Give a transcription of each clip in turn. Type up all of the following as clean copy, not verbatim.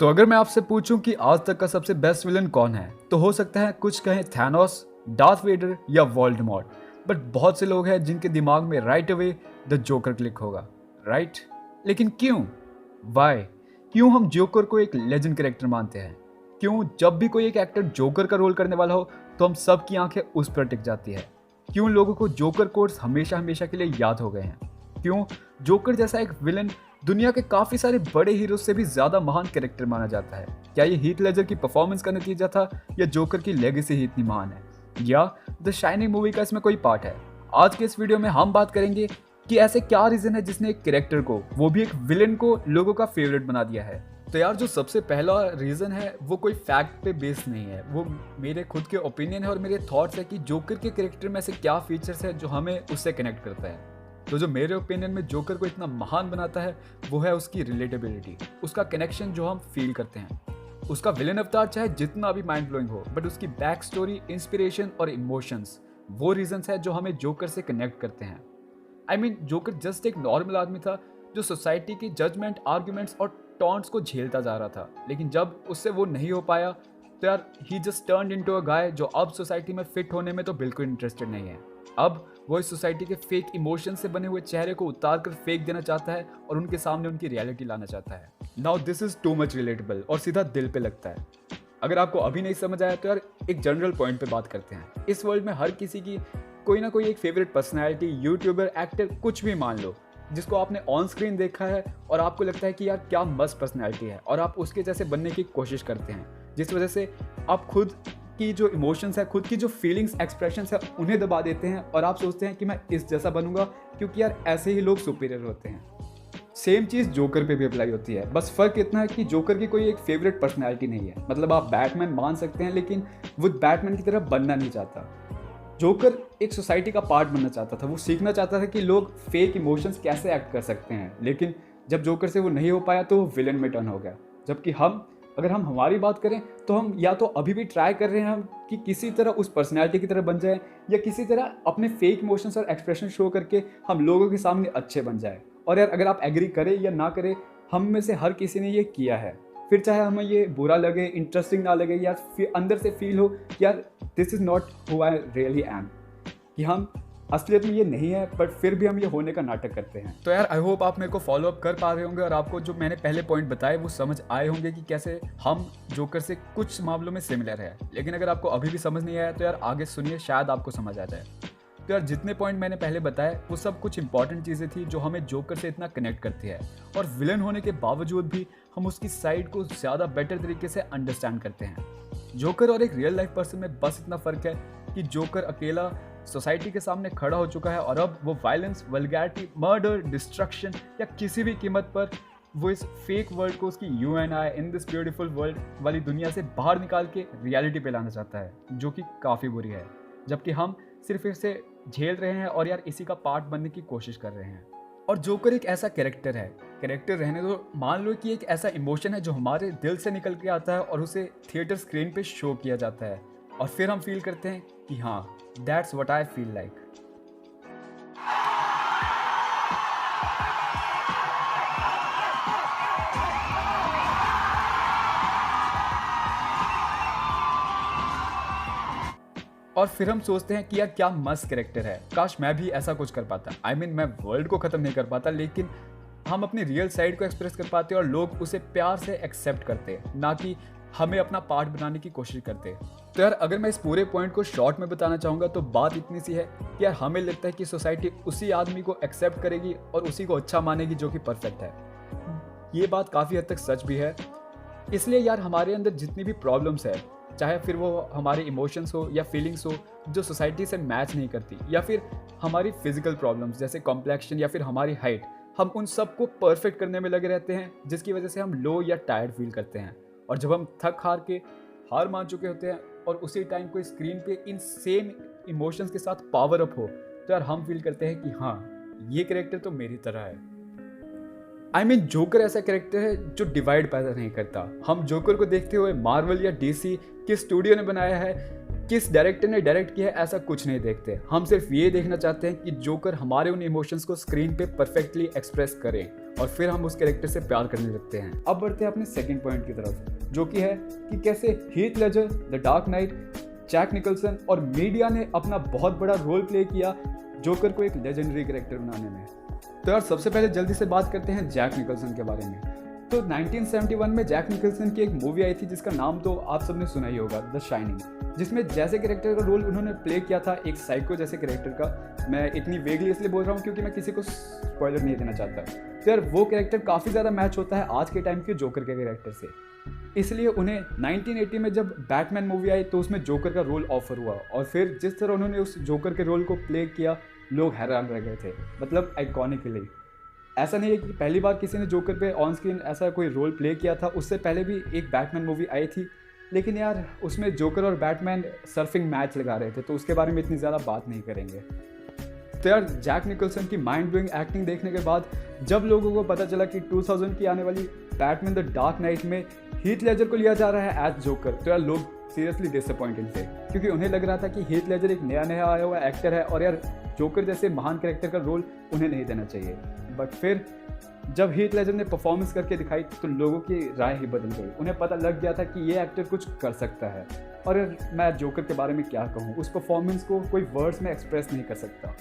तो अगर मैं आपसे पूछूं कि आज तक का सबसे बेस्ट विलन कौन है, तो हो सकता है कुछ कहें थैनोस, डार्थ वेडर या वोल्डेमॉर्ट। बट बहुत से लोग हैं जिनके दिमाग में right away the joker click होगा, राइट? लेकिन क्यों? वाई? क्यों हम जोकर को एक लेजेंड कैरेक्टर मानते हैं? क्यों जब भी कोई एक एक्टर जोकर का रोल करने वाला हो तो हम सब की आंखें उस पर टिक जाती है? क्यों लोगों को जोकर कोर्स हमेशा हमेशा के लिए याद हो गए हैं? क्यों जोकर जैसा एक विलन दुनिया के काफी सारे बड़े हीरो से भी ज्यादा महान कैरेक्टर माना जाता है? क्या ये हीथ लेजर की परफॉर्मेंस का नतीजा था या जोकर की लेगेसी ही इतनी महान है, या द शाइनिंग मूवी का इसमें कोई पार्ट है? आज के इस वीडियो में हम बात करेंगे कि ऐसे क्या रीजन है जिसने एक कैरेक्टर को, वो भी एक विलन को, लोगों का फेवरेट बना दिया है। तो यार जो सबसे पहला रीजन है वो कोई फैक्ट पे बेस्ड नहीं है, वो मेरे खुद के ओपिनियन है और मेरे थॉट्स है कि जोकर के कैरेक्टर में ऐसे क्या फीचर्स है जो हमें उससे कनेक्ट करता है। तो जो मेरे ओपिनियन में जोकर को इतना महान बनाता है वो है उसकी रिलेटेबिलिटी, उसका कनेक्शन जो हम फील करते हैं। उसका विलन अवतार चाहे जितना भी माइंड ब्लोइंग हो, बट उसकी बैक स्टोरी, इंस्पिरेशन और इमोशंस वो रीजंस है जो हमें जोकर से कनेक्ट करते हैं। आई मीन जोकर जस्ट एक नॉर्मल आदमी था जो सोसाइटी की जजमेंट, आर्ग्यूमेंट्स और टॉन्ट्स को झेलता जा रहा था, लेकिन जब उससे वो नहीं हो पाया तो यार ही जस्ट टर्न्ड इनटू अ गाय जो अब सोसाइटी में फिट होने में तो बिल्कुल इंटरेस्टेड नहीं है। अब वो इस सोसाइटी के फेक इमोशन से बने हुए चेहरे को उतार कर फेंक देना चाहता है और उनके सामने उनकी रियलिटी लाना चाहता है। Now this is too much relatable और सीधा दिल पे लगता है। अगर आपको अभी नहीं समझ आया तो यार एक जनरल पॉइंट पे बात करते हैं। इस वर्ल्ड में हर किसी की कोई ना कोई एक फेवरेट पर्सनैलिटी, यूट्यूबर, एक्टर, कुछ भी मान लो, जिसको आपने ऑन स्क्रीन देखा है और आपको लगता है कि यार क्या मस्त पर्सनैलिटी है और आप उसके जैसे बनने की कोशिश करते हैं, जिस वजह से आप खुद की जो इमोशंस है, खुद की जो फीलिंग्स, एक्सप्रेशंस है, उन्हें दबा देते हैं और आप सोचते हैं कि मैं इस जैसा बनूंगा क्योंकि यार ऐसे ही लोग सुपीरियर होते हैं। सेम चीज़ जोकर पे भी अप्लाई होती है, बस फर्क इतना है कि जोकर की कोई एक फेवरेट पर्सनैलिटी नहीं है। मतलब आप बैटमैन मान सकते हैं लेकिन वो बैटमैन की तरह बनना नहीं चाहता। जोकर एक सोसाइटी का पार्ट बनना चाहता था, वो सीखना चाहता था कि लोग फेक इमोशंस कैसे एक्ट कर सकते हैं, लेकिन जब जोकर से वो नहीं हो पाया तो वो विलन में टर्न हो गया। जबकि अगर हम हमारी बात करें तो हम या तो अभी भी ट्राई कर रहे हैं कि किसी तरह उस पर्सनैलिटी की तरह बन जाए या किसी तरह अपने फेक इमोशंस और एक्सप्रेशन शो करके हम लोगों के सामने अच्छे बन जाए। और यार अगर आप एग्री करें या ना करें, हम में से हर किसी ने ये किया है। फिर चाहे हमें ये बुरा लगे, इंटरेस्टिंग ना लगे, या फिर अंदर से फील हो कि यार this is not who I really am, कि हम असलियत में ये नहीं है, बट फिर भी हम ये होने का नाटक करते हैं। तो यार आई होप आप मेरे को फॉलो अप कर पा रहे होंगे और आपको जो मैंने पहले पॉइंट बताए वो समझ आए होंगे कि कैसे हम जोकर से कुछ मामलों में सिमिलर है। लेकिन अगर आपको अभी भी समझ नहीं आया तो यार आगे सुनिए, शायद आपको समझ आ जाए। तो यार जितने पॉइंट मैंने पहले बताए वो सब कुछ इंपॉर्टेंट चीज़ें थी जो हमें जोकर से इतना कनेक्ट करती है, और विलन होने के बावजूद भी हम उसकी साइड को ज़्यादा बेटर तरीके से अंडरस्टैंड करते हैं। जोकर और एक रियल लाइफ पर्सन में बस इतना फ़र्क है कि जोकर अकेला सोसाइटी के सामने खड़ा हो चुका है और अब वो वायलेंस, वल्गैरिटी, मर्डर, डिस्ट्रक्शन या किसी भी कीमत पर वो इस फेक वर्ल्ड को, उसकी you and I in this beautiful world वाली दुनिया से बाहर निकाल के रियलिटी पे लाना चाहता है, जो कि काफ़ी बुरी है। जबकि हम सिर्फ इसे झेल रहे हैं और यार इसी का पार्ट बनने की कोशिश कर रहे हैं। और जोकर एक ऐसा कैरेक्टर है, कैरेक्टर रहने दो, मान लो कि एक ऐसा इमोशन है जो हमारे दिल से निकल के आता है और उसे थिएटर स्क्रीन पे शो किया जाता है और फिर हम फील करते हैं कि हाँ, that's what I feel like. और फिर हम सोचते हैं कि यार क्या मस्त कैरेक्टर है, काश मैं भी ऐसा कुछ कर पाता। आई मीन मैं वर्ल्ड को ख़त्म नहीं कर पाता, लेकिन हम अपनी रियल साइड को एक्सप्रेस कर पाते और लोग उसे प्यार से एक्सेप्ट करते, ना कि हमें अपना पार्ट बनाने की कोशिश करते। तो यार अगर मैं इस पूरे पॉइंट को शॉर्ट में बताना चाहूँगा तो बात इतनी सी है कि यार हमें लगता है कि सोसाइटी उसी आदमी को एक्सेप्ट करेगी और उसी को अच्छा मानेगी जो कि परफेक्ट है। ये बात काफ़ी हद तक सच भी है। इसलिए यार हमारे अंदर जितनी भी प्रॉब्लम्स है, चाहे फिर वो हमारे इमोशंस हो या फीलिंग्स हो जो सोसाइटी से मैच नहीं करती, या फिर हमारी फिजिकल प्रॉब्लम्स जैसे कॉम्प्लेक्शन या फिर हमारी हाइट, हम उन सब को परफेक्ट करने में लगे रहते हैं, जिसकी वजह से हम लो या टायर्ड फील करते हैं। और जब हम थक हार के हार मान चुके होते हैं और उसी टाइम को स्क्रीन पे इन सेम इमोशंस के साथ पावर अप हो, तो यार हम फील करते हैं कि हाँ, ये कैरेक्टर तो मेरी तरह है। आई मीन जोकर ऐसा कैरेक्टर है जो डिवाइड पैदा नहीं करता। हम जोकर को देखते हुए मार्वल या डीसी किस स्टूडियो ने बनाया है, किस डायरेक्टर ने डायरेक्ट किया है, ऐसा कुछ नहीं देखते। हम सिर्फ ये देखना चाहते हैं कि जोकर हमारे उन इमोशंस को स्क्रीन पे परफेक्टली एक्सप्रेस करें और फिर हम उस कैरेक्टर से प्यार करने लगते हैं। अब बढ़ते हैं अपने सेकंड पॉइंट की तरफ, जो कि है कि कैसे Heath Ledger, the dark knight, Jack Nicholson और मीडिया ने अपना बहुत बड़ा रोल प्ले किया जोकर को एक लेजेंडरी कैरेक्टर बनाने में। तो यार सबसे पहले जल्दी से बात करते हैं जैक निकल्सन के बारे में। तो 1971 में जैक निकल्सन की एक मूवी आई थी जिसका नाम तो आप सबने सुना ही होगा, द शाइनिंग, जिसमें जैसे कैरेक्टर का रोल उन्होंने प्ले किया था एक साइको जैसे कैरेक्टर का। मैं इतनी वेगली इसलिए बोल रहा हूँ क्योंकि मैं किसी को स्पॉइलर नहीं देना चाहता। तो यार वो कैरेक्टर काफ़ी ज़्यादा मैच होता है आज के टाइम के जोकर के कैरेक्टर से, इसलिए उन्हें 1980 में जब बैटमैन मूवी आई तो उसमें जोकर का रोल ऑफर हुआ, और फिर जिस तरह उन्होंने उस जोकर के रोल को प्ले किया लोग हैरान रह गए थे, मतलब आइकॉनिकली। ऐसा नहीं है कि पहली बार किसी ने जोकर पे ऑन स्क्रीन ऐसा कोई रोल प्ले किया था, उससे पहले भी एक बैटमैन मूवी आई थी, लेकिन यार उसमें जोकर और बैटमैन सर्फिंग मैच लगा रहे थे, तो उसके बारे में इतनी ज़्यादा बात नहीं करेंगे। तो यार जैक निकल्सन की माइंड ब्लोइंग एक्टिंग देखने के बाद जब लोगों को पता चला कि 2000 की आने वाली बैटमैन द डार्क नाइट में हीथ लेजर को लिया जा रहा है एज जोकर, तो यार लोग सीरियसली डिसअपॉइंटेड थे, क्योंकि उन्हें लग रहा था कि हीथ लेजर एक नया आया हुआ एक्टर है और यार जोकर जैसे महान कैरेक्टर का रोल उन्हें नहीं देना चाहिए। बट फिर जब हीथ लेजर ने परफॉर्मेंस करके दिखाई तो लोगों की राय ही बदल गई। उन्हें पता लग गया था कि ये एक्टर कुछ कर सकता है, और यार मैं जोकर के बारे में क्या कहूँ, उस परफॉर्मेंस को कोई वर्ड्स में एक्सप्रेस नहीं कर सकता।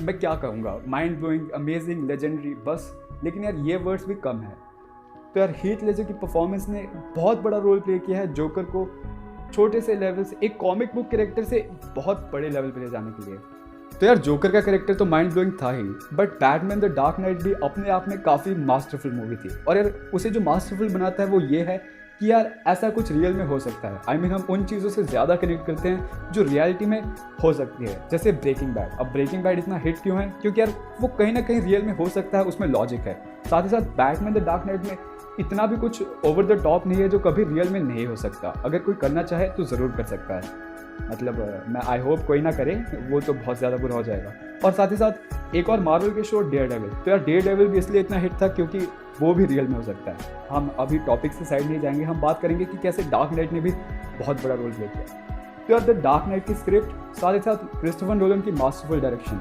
मैं क्या कहूँगा, माइंड ब्लोइंग, अमेजिंग, लेजेंडरी, बस। लेकिन यार ये वर्ड्स भी कम है। तो यार हीथ लेजर की परफॉर्मेंस ने बहुत बड़ा रोल प्ले किया है जोकर को छोटे से लेवल से, एक कॉमिक बुक कैरेक्टर से बहुत बड़े लेवल पे ले जाने के लिए। तो यार जोकर का कैरेक्टर तो माइंड ब्लोइंग था ही, but Batman the dark Knight भी अपने आप में काफ़ी मास्टरफुल मूवी थी, और यार उसे जो मास्टरफुल बनाता है वो ये है कि यार ऐसा कुछ रियल में हो सकता है। आई मीन हम उन चीज़ों से ज़्यादा कनेक्ट करते हैं जो रियलिटी में हो सकती है, जैसे ब्रेकिंग बैड। अब ब्रेकिंग बैड इतना हिट क्यों है, क्योंकि यार वो कहीं ना कहीं रियल में हो सकता है, उसमें लॉजिक है। साथ ही साथ बैटमैन द डार्क नाइट में इतना भी कुछ ओवर द टॉप नहीं है जो कभी रियल में नहीं हो सकता। अगर कोई करना चाहे तो ज़रूर कर सकता है, मतलब मैं आई होप कोई ना करे, वो तो बहुत ज़्यादा बुरा हो जाएगा। और साथ ही साथ एक और मार्वल के शो डेयर डेविल, तो यार डेयर डेविल भी इसलिए इतना हिट था क्योंकि वो भी रियल में हो सकता है। हम अभी टॉपिक से साइड नहीं जाएंगे, हम बात करेंगे कि कैसे डार्क नाइट ने भी बहुत बड़ा रोल प्ले किया। तो यार द डार्क नाइट की स्क्रिप्ट, साथ ही साथ क्रिस्टोफर नोलन की मास्टरफुल डायरेक्शन,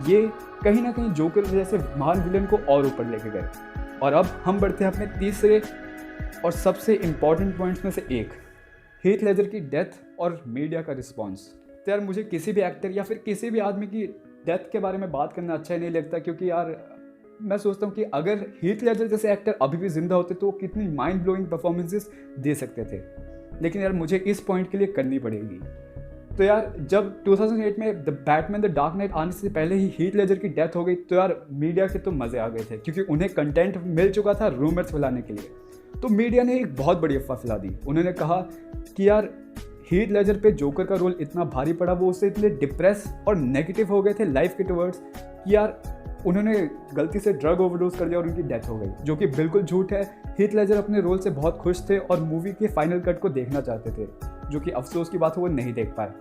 ये कहीं ना कहीं जोकर जैसे महान विलन को और ऊपर लेके गए। और अब हम बढ़ते हैं अपने तीसरे और सबसे इम्पॉर्टेंट पॉइंट्स में से एक, हीथ लेजर की डेथ और मीडिया का रिस्पॉन्स। तो यार मुझे किसी भी एक्टर या फिर किसी भी आदमी की डेथ के बारे में बात करना अच्छा ही नहीं लगता, क्योंकि यार मैं सोचता हूँ कि अगर हीथ लेजर जैसे एक्टर अभी भी जिंदा होते तो वो कितनी माइंड ब्लोइंग परफॉर्मेंसेस दे सकते थे, लेकिन यार मुझे इस पॉइंट के लिए करनी पड़ेगी। तो यार जब 2008 में the Batman the dark night आने से पहले ही हीथ लेजर की डेथ हो गई, तो यार मीडिया के तो मज़े आ गए थे, क्योंकि उन्हें कंटेंट मिल चुका था रूमर्स फैलाने के लिए। तो मीडिया ने एक बहुत बड़ी अफवाह फैला दी। उन्होंने कहा कि यार हीथ लेजर पे जोकर का रोल इतना भारी पड़ा, वो उससे इतने डिप्रेस और नेगेटिव हो गए थे लाइफ के टुवर्ड्स कि यार उन्होंने गलती से ड्रग ओवरडोज कर दिया और उनकी डेथ हो गई, जो कि बिल्कुल झूठ है। हीथ लेजर अपने रोल से बहुत खुश थे और मूवी के फाइनल कट को देखना चाहते थे, जो कि अफसोस की बात है वो नहीं देख पाए।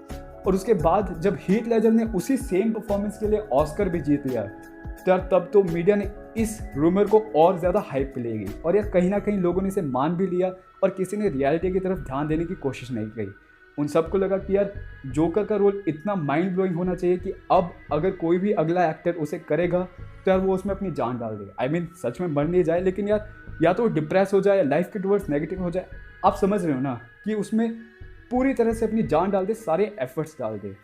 और उसके बाद जब हीथ लेजर ने उसी सेम परफॉर्मेंस के लिए ऑस्कर भी जीत लिया, तो यार तब तो मीडिया ने इस रूमर को और ज़्यादा हाइप पे ले गई, और यार कहीं ना कहीं लोगों ने इसे मान भी लिया और किसी ने रियलिटी की तरफ ध्यान देने की कोशिश नहीं की। उन सबको लगा कि यार जोकर का रोल इतना माइंड ब्लोइंग होना चाहिए कि अब अगर कोई भी अगला एक्टर उसे करेगा तो यार वो उसमें अपनी जान डाल दे। आई मीन सच में मर नहीं जाए, लेकिन यार या तो डिप्रेस हो जाए, लाइफ के टुवर्ड्स नेगेटिव हो जाए, आप समझ रहे हो ना, कि उसमें पूरी तरह से अपनी जान डाल दे, सारे एफर्ट्स डाल दे।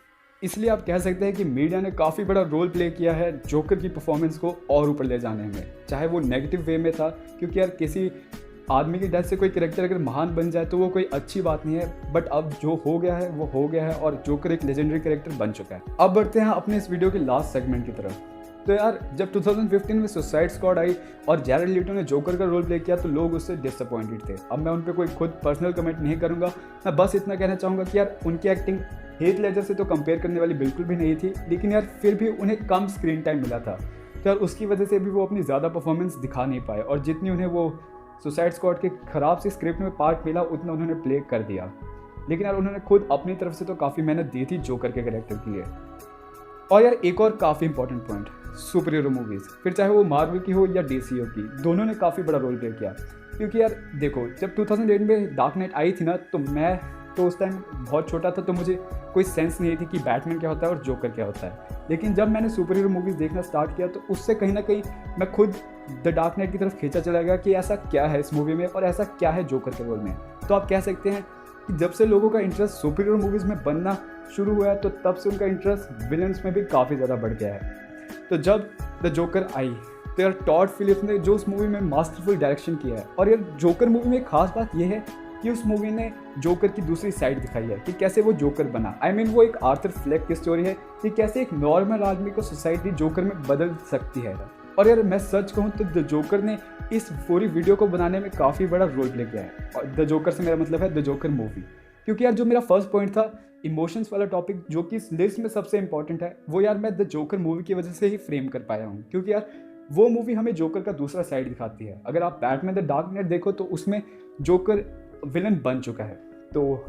इसलिए आप कह सकते हैं कि मीडिया ने काफ़ी बड़ा रोल प्ले किया है जोकर की परफॉर्मेंस को और ऊपर ले जाने में, चाहे वो नेगेटिव वे में था, क्योंकि यार किसी आदमी की डेथ से कोई कैरेक्टर अगर महान बन जाए तो वो कोई अच्छी बात नहीं है, बट अब जो हो गया है वो हो गया है और जोकर एक लेजेंडरी कैरेक्टर बन चुका है। अब बढ़ते हैं अपने इस वीडियो के लास्ट सेगमेंट की तरफ। तो यार जब 2015 में सुसाइड स्क्वाड आई और जैरेड लीटो ने जोकर का रोल प्ले किया तो लोग उससे डिसअपॉइंटेड थे। अब मैं उन पर कोई खुद पर्सनल कमेंट नहीं करूँगा, मैं बस इतना कहना चाहूँगा कि यार उनकी एक्टिंग हीथ लेजर से तो कंपेयर करने वाली बिल्कुल भी नहीं थी, लेकिन यार फिर भी उन्हें कम स्क्रीन टाइम मिला था, तो यार उसकी वजह से भी वो अपनी ज़्यादा परफॉर्मेंस दिखा नहीं पाए, और जितनी उन्हें वो सुसाइड स्क्वाड के ख़राब सी स्क्रिप्ट में पार्ट मिला उतना उन्होंने प्ले कर दिया। लेकिन यार उन्होंने खुद अपनी तरफ से तो काफ़ी मेहनत दी थी जोकर के कैरेक्टर की है। और यार एक और काफ़ी important point, super hero movies, फिर चाहे वो मार्वल की हो या डीसीओ की, दोनों ने काफ़ी बड़ा रोल प्ले किया। क्योंकि यार देखो जब 2008 में डार्क नाइट आई थी ना, तो मैं तो उस टाइम बहुत छोटा था, तो मुझे कोई सेंस नहीं थी कि बैटमैन क्या होता है और जोकर क्या होता है। लेकिन जब मैंने सुपर हीरो मूवीज़ देखना स्टार्ट किया तो उससे कहीं ना कहीं मैं खुद द डार्क नाइट की तरफ खींचा चला गया कि ऐसा क्या है इस मूवी में और ऐसा क्या है जोकर के रोल में। तो आप कह सकते हैं कि जब से लोगों का इंटरेस्ट सुपर हीरो मूवीज़ में बनना शुरू हुआ है तो तब से उनका इंटरेस्ट विलन्स में भी काफ़ी ज़्यादा बढ़ गया है। तो जब द जोकर आई तो यार टॉड फिलिप्स ने जो उस मूवी में मास्टरफुल डायरेक्शन किया है, और यार जोकर मूवी में एक खास बात यह है कि उस मूवी ने जोकर की दूसरी साइड दिखाई है कि कैसे वो जोकर बना। वो एक आर्थर फ्लेक की स्टोरी है कि कैसे एक नॉर्मल आदमी को सोसाइटी जोकर में बदल सकती है। और यार मैं सच कहूँ तो द जोकर ने इस पूरी वीडियो को बनाने में काफ़ी बड़ा रोल प्ले किया है। और द जोकर से मेरा मतलब है द जोकर मूवी, क्योंकि यार जो मेरा फर्स्ट पॉइंट था इमोशंस वाला टॉपिक जो कि इस लिस्ट में सबसे इंपॉर्टेंट है, वो यार मैं द जोकर मूवी की वजह से ही फ्रेम कर पाया हूँ। क्योंकि यार वो मूवी हमें जोकर का दूसरा साइड दिखाती है। अगर आप बैटमैन द डार्क नाइट देखो तो उसमें जोकर विलन बन चुका है, तो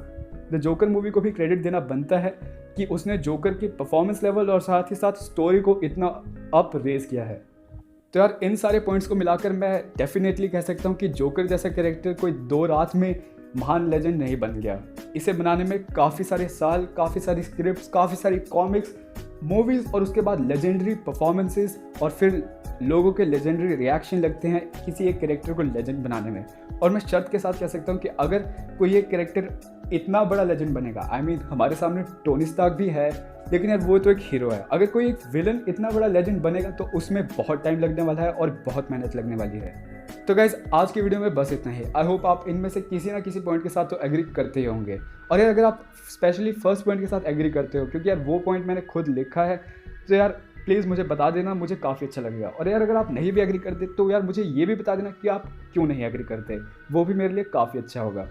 द जोकर मूवी को भी क्रेडिट देना बनता है कि उसने जोकर की परफॉर्मेंस लेवल और साथ ही साथ स्टोरी को इतना अप रेज किया है। तो यार इन सारे पॉइंट्स को मिलाकर मैं डेफिनेटली कह सकता हूँ कि जोकर जैसा कैरेक्टर कोई 2 रात में महान लेजेंड नहीं बन गया। इसे बनाने में काफ़ी सारे साल, काफ़ी सारी स्क्रिप्ट्स, काफ़ी सारी कॉमिक्स, मूवीज़ और उसके बाद लेजेंडरी परफॉर्मेंसेस और फिर लोगों के लेजेंडरी रिएक्शन लगते हैं किसी एक कैरेक्टर को लेजेंड बनाने में। और मैं शर्त के साथ कह सकता हूँ कि अगर कोई एक कैरेक्टर इतना बड़ा लेजेंड बनेगा, हमारे सामने टोनी स्टार्क भी है, लेकिन यार वो तो एक हीरो है। अगर कोई एक विलन इतना बड़ा लेजेंड बनेगा तो उसमें बहुत टाइम लगने वाला है और बहुत मेहनत लगने वाली है। तो गाइज आज की वीडियो में बस इतना ही। आई होप आप इनमें से किसी ना किसी पॉइंट के साथ तो एग्री करते ही होंगे। और यार अगर आप स्पेशली फर्स्ट पॉइंट के साथ एग्री करते हो, क्योंकि यार वो पॉइंट मैंने खुद लिखा है, तो यार प्लीज़ मुझे बता देना, मुझे काफ़ी अच्छा लगेगा। और यार अगर आप नहीं भी एग्री करते तो यार मुझे ये भी बता देना कि आप क्यों नहीं एग्री करते, वो भी मेरे लिए काफ़ी अच्छा होगा।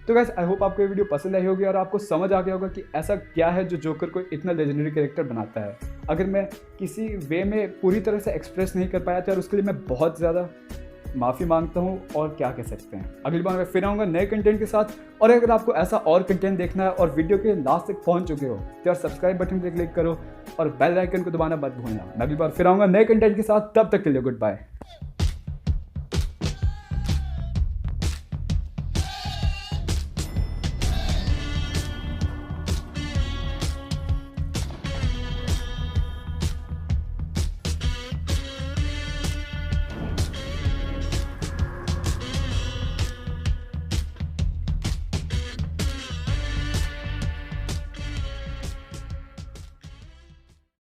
तो गाइस आई होप आपको ये वीडियो पसंद आई होगी और आपको समझ आ गया होगा कि ऐसा क्या है जो जोकर को इतना लेजेंडरी कैरेक्टर बनाता है। अगर मैं किसी वे में पूरी तरह से एक्सप्रेस नहीं कर पाया तो यार उसके लिए मैं बहुत ज़्यादा माफ़ी मांगता हूँ। और क्या कह सकते हैं, अगली बार मैं फिर आऊँगा नए कंटेंट के साथ। और अगर आपको ऐसा और कंटेंट देखना है और वीडियो के लास्ट तक पहुँच चुके हो तो यार सब्सक्राइब बटन पर क्लिक करो और बेल आइकन को दबाना मत भूलना। मैं अगली बार फिर आऊँगा नए कंटेंट के साथ, तब तक के लिए गुड बाय।